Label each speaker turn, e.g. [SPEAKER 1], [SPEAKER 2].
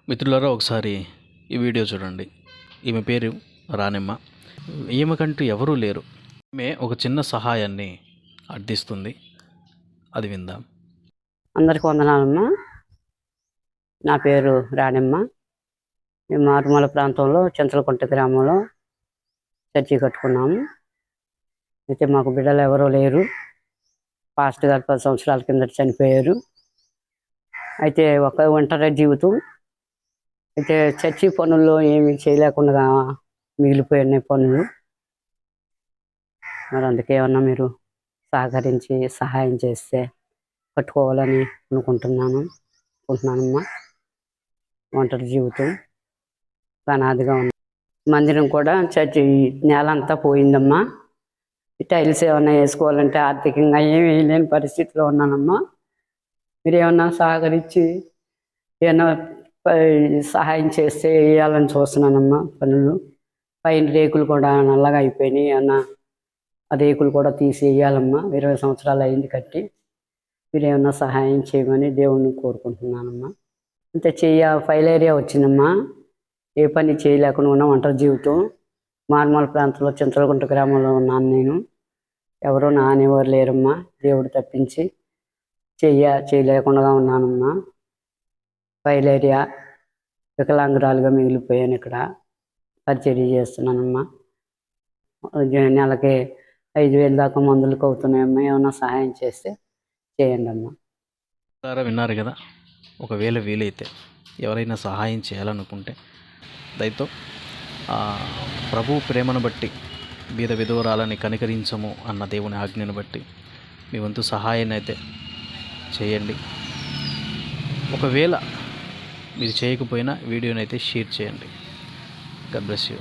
[SPEAKER 1] మిత్రులారా, ఒకసారి ఈ వీడియో చూడండి. ఈమె పేరు రాణెమ్మ. ఈమెకంటూ ఎవరూ లేరు. ఈమె ఒక చిన్న సహాయాన్ని అర్థిస్తుంది. అది విందాం.
[SPEAKER 2] అందరికీ వందనాలమ్మా. నా పేరు రాణెమ్మ. మేము మారుమూల ప్రాంతంలో చింతలకుంట గ్రామంలో చర్చి కట్టుకున్నాము. అయితే మాకు బిడ్డలు ఎవరూ లేరు. పాస్టర్ గారు 10 సంవత్సరాల కిందట చనిపోయారు. అయితే ఒక ఒంటరి జీవితం. అయితే చర్చి పనుల్లో ఏమి చేయలేకుండా మిగిలిపోయినాయి పనులు. మరి అందుకే ఏమన్నా మీరు సహకరించి సహాయం చేస్తే కట్టుకోవాలని అనుకుంటున్నానమ్మా. ఒంటరి జీవితం అనాదిగా ఉంది. మందిరం కూడా చర్చి నేల అంతా పోయిందమ్మా. ఈ టైల్స్ ఏమన్నా వేసుకోవాలంటే ఆర్థికంగా ఏమి వేయలేని పరిస్థితిలో ఉన్నానమ్మా. మీరు ఏమన్నా సహకరించి ఏమన్నా సహాయం చేస్తే వేయాలని చూస్తున్నానమ్మా. పనులు పైన రేకులు కూడా నల్లగా అయిపోయినాయి. అన్న ఆ రేకులు కూడా తీసి వేయాలమ్మా. 20 సంవత్సరాలు అయింది కట్టి. మీరు ఏమన్నా సహాయం చేయమని దేవుణ్ణి కోరుకుంటున్నానమ్మా. అంతే ఫైలేరియా వచ్చిందమ్మా. ఏ పని చేయలేకుండా ఉన్న ఒంటరి జీవితం. మారుమూల ప్రాంతంలో చింతలకుంట గ్రామంలో ఉన్నాను నేను. ఎవరో నానేవారు లేరమ్మా, దేవుడు తప్పించి. చేయలేకుండా ఉన్నానమ్మా. ఫైలేరియా వికలాంగురాలుగా మిగిలిపోయాను. ఇక్కడ పరిచర్య చేస్తున్నానమ్మా. నెలకి 5,000 దాకా మందులకు అవుతున్నాయమ్మా. ఏమన్నా సహాయం చేస్తే చేయండి అమ్మా.
[SPEAKER 1] విన్నారు కదా. ఒకవేళ వీలైతే ఎవరైనా సహాయం చేయాలనుకుంటే దయతో ప్రభు ప్రేమను బట్టి బీద విధవరాలని కనికరించము అన్న దేవుని ఆజ్ఞను బట్టి మీ వంతు సహాయాన్ని అయితే చేయండి. ఒకవేళ మీరు చేయకపోయినా వీడియోని అయితే షేర్ చేయండి. God bless you.